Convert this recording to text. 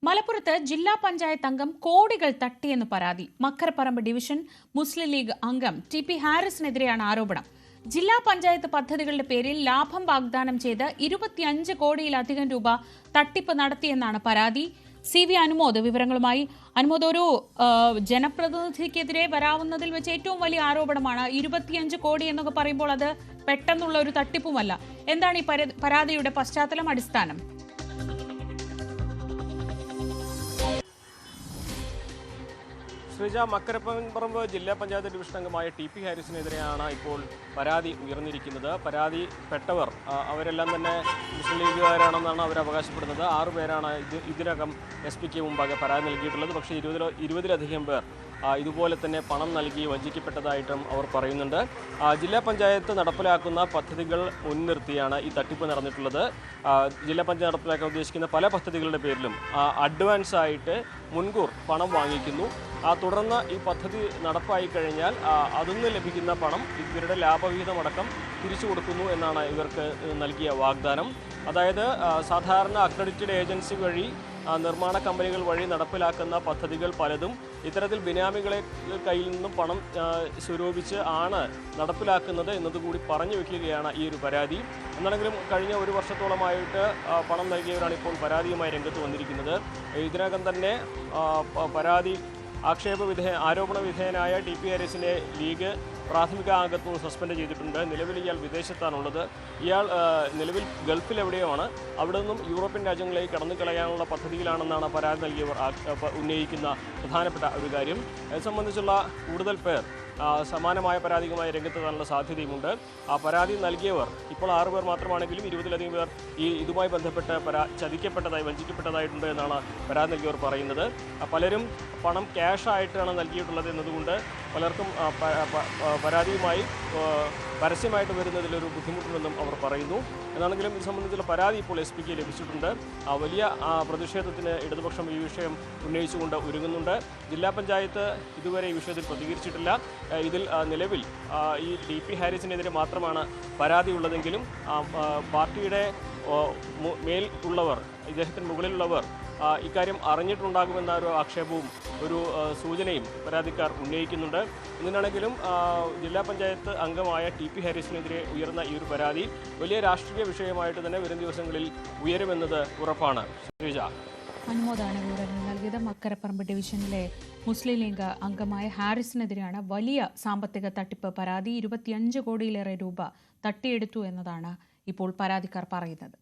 മലപ്പുറത്ത് ജില്ലാ പഞ്ചായത്ത് അംഗം കോടികൾ തട്ടിയെന്ന് പരാതി. മക്കരപ്പറമ്പ് ഡിവിഷൻ മുസ്ലിം ലീഗ് അംഗം ടി.പി. ഹാരിസിനെതിരെയാണ് ആരോപണം. ജില്ലാ പഞ്ചായത്ത് പദ്ധതികളുടെ പേരിൽ ലാഭം വാഗ്ദാനം ചെയ്ത് 25 കോടിയിലധികം രൂപ തട്ടിപ്പ് നടത്തിയെന്നാണ് പരാതി. CV അനുമോദ് വിവരങ്ങളുമായി. അനുമോദ്, ഒരു ജനപ്രതിനിധിക്കെതിരെ വരാവുന്നതിൽ വെച്ച് ഏറ്റവും വലിയ ആരോപണമാണ്. 25 കോടി എന്നൊക്കെ പറയുമ്പോൾ അത് പെട്ടെന്നുള്ള ഒരു തട്ടിപ്പുമല്ല. എന്താണ് ഈ പരാതിയുടെ പശ്ചാത്തലം, അടിസ്ഥാനം? ശ്രീജ, മക്കരപ്പറമ്പ് ജില്ലാ പഞ്ചായത്ത് ഡിവിഷൻ അംഗമായ ടി.പി. ഹാരിസിനെതിരെയാണ് ഇപ്പോൾ പരാതി ഉയർന്നിരിക്കുന്നത്. പരാതിപ്പെട്ടവർ അവരെല്ലാം തന്നെ മുസ്ലിം ലീഗുകാരാണെന്നാണ് അവർ അവകാശപ്പെടുന്നത്. 6 പേരാണ് ഇതിനകം SP-ക്ക് മുമ്പാകെ പരാതി നൽകിയിട്ടുള്ളത്. പക്ഷേ 20-ലധികം പേർ ഇതുപോലെ തന്നെ പണം നൽകി വഞ്ചിക്കപ്പെട്ടതായിട്ടും അവർ പറയുന്നുണ്ട്. ജില്ലാ പഞ്ചായത്ത് നടപ്പിലാക്കുന്ന പദ്ധതികൾ മുൻനിർത്തിയാണ് ഈ തട്ടിപ്പ് നടന്നിട്ടുള്ളത്. ജില്ലാ പഞ്ചായത്ത് നടപ്പിലാക്കാൻ ഉദ്ദേശിക്കുന്ന പല പദ്ധതികളുടെ പേരിലും അഡ്വാൻസ് ആയിട്ട് മുൻകൂർ പണം വാങ്ങിക്കുന്നു. തുടർന്ന് ഈ പദ്ധതി നടപ്പായി കഴിഞ്ഞാൽ അതിൽ ലഭിക്കുന്ന പണം ഇവരുടെ ലാഭവിഹിതമടക്കം തിരിച്ചു കൊടുക്കുന്നു എന്നാണ് ഇവർക്ക് നൽകിയ വാഗ്ദാനം. അതായത് സാധാരണ അക്രഡിറ്റഡ് ഏജൻസി വഴി നിർമ്മാണ കമ്പനികൾ വഴി നടപ്പിലാക്കുന്ന പദ്ധതികൾ പലതും ഇത്തരത്തിൽ ബിനാമികളെ കയ്യിൽ നിന്നും പണം സ്വരൂപിച്ച് ആണ് നടപ്പിലാക്കുന്നത് എന്നതുകൂടി പറഞ്ഞു വയ്ക്കുകയാണ് ഈ ഒരു പരാതി. എന്നാണെങ്കിലും കഴിഞ്ഞ 1 വർഷത്തോളമായിട്ട് പണം നൽകിയവരാണ് ഇപ്പോൾ പരാതിയുമായി രംഗത്ത് വന്നിരിക്കുന്നത്. ഇതിനകം തന്നെ ആരോപണ വിധേയനായ ടി.പി. ഹാരിസിനെ ലീഗ് പ്രാഥമിക അംഗത്വം സസ്പെൻഡ് ചെയ്തിട്ടുണ്ട്. നിലവിൽ ഇയാൾ വിദേശത്താണ്. ഇയാൾ നിലവിൽ ഗൾഫിൽ എവിടെയാണ്. അവിടെ നിന്നും യൂറോപ്യൻ രാജ്യങ്ങളിലേക്ക് കടന്നു കളയാനുള്ള പദ്ധതിയിലാണെന്നാണ് പരാതി നൽകിയവർ ഉന്നയിക്കുന്ന പ്രധാനപ്പെട്ട ഒരു കാര്യം. ഇത് സംബന്ധിച്ചുള്ള കൂടുതൽ പേർ സമാനമായ പരാതിയുമായി രംഗത്തെത്താനുള്ള സാധ്യതയുമുണ്ട്. പരാതി നൽകിയവർ ഇപ്പോൾ 6 പേർ മാത്രമാണെങ്കിലും 20-ലധികം പേർ ഇതുമായി ബന്ധപ്പെട്ട് വഞ്ചിക്കപ്പെട്ടതായിട്ടുണ്ട് എന്നാണ് പരാതി നൽകിയവർ പറയുന്നത്. പലരും പണം ക്യാഷായിട്ടാണ് നൽകിയിട്ടുള്ളത് എന്നതുകൊണ്ട് പലർക്കും പരാതിയുമായി പരസ്യമായിട്ട് വരുന്നതിലൊരു ബുദ്ധിമുട്ടുണ്ടെന്നും അവർ പറയുന്നു. എന്നാണെങ്കിലും ഇത് സംബന്ധിച്ചുള്ള പരാതി ഇപ്പോൾ SP-ക്ക് ലഭിച്ചിട്ടുണ്ട്. വലിയ പ്രതിഷേധത്തിന് ഇടതുപക്ഷം ഈ വിഷയം ഉന്നയിച്ചുകൊണ്ട് ഒരുങ്ങുന്നുണ്ട്. ജില്ലാ പഞ്ചായത്ത് ഇതുവരെ ഈ വിഷയത്തിൽ പ്രതികരിച്ചിട്ടില്ല. ഇതിൽ നിലവിൽ ഈ ടി.പി. ഹാരിസിനെതിരെ മാത്രമാണ് പരാതി ഉള്ളതെങ്കിലും പാർട്ടിയുടെ ഇദ്ദേഹത്തിന് മുകളിലുള്ളവർ ഇക്കാര്യം അറിഞ്ഞിട്ടുണ്ടാകുമെന്ന ഒരു ആക്ഷേപവും ഒരു സൂചനയും പരാതിക്കാർ ഉന്നയിക്കുന്നുണ്ട്. ഇതിനാണെങ്കിലും ജില്ലാ പഞ്ചായത്ത് അംഗമായ ടി.പി. ഹാരിസിനെതിരെ ഉയർന്ന ഈ ഒരു പരാതി വലിയ രാഷ്ട്രീയ വിഷയമായിട്ട് തന്നെ വരും ദിവസങ്ങളിൽ ഉയരുമെന്നത് ഉറപ്പാണ്. ശ്രീജ, അനുമോദാണ് വിവരങ്ങൾ നൽകിയത്. മക്കരപ്പറമ്പ് ഡിവിഷനിലെ മുസ്ലിം ലീഗ് അംഗമായ ഹാരിസിനെതിരെയാണ് വലിയ സാമ്പത്തിക തട്ടിപ്പ് പരാതി. 25 കോടിയിലേറെ രൂപ തട്ടിയെടുത്തു എന്നതാണ് ഇപ്പോൾ പരാതിക്കാർ പറയുന്നത്.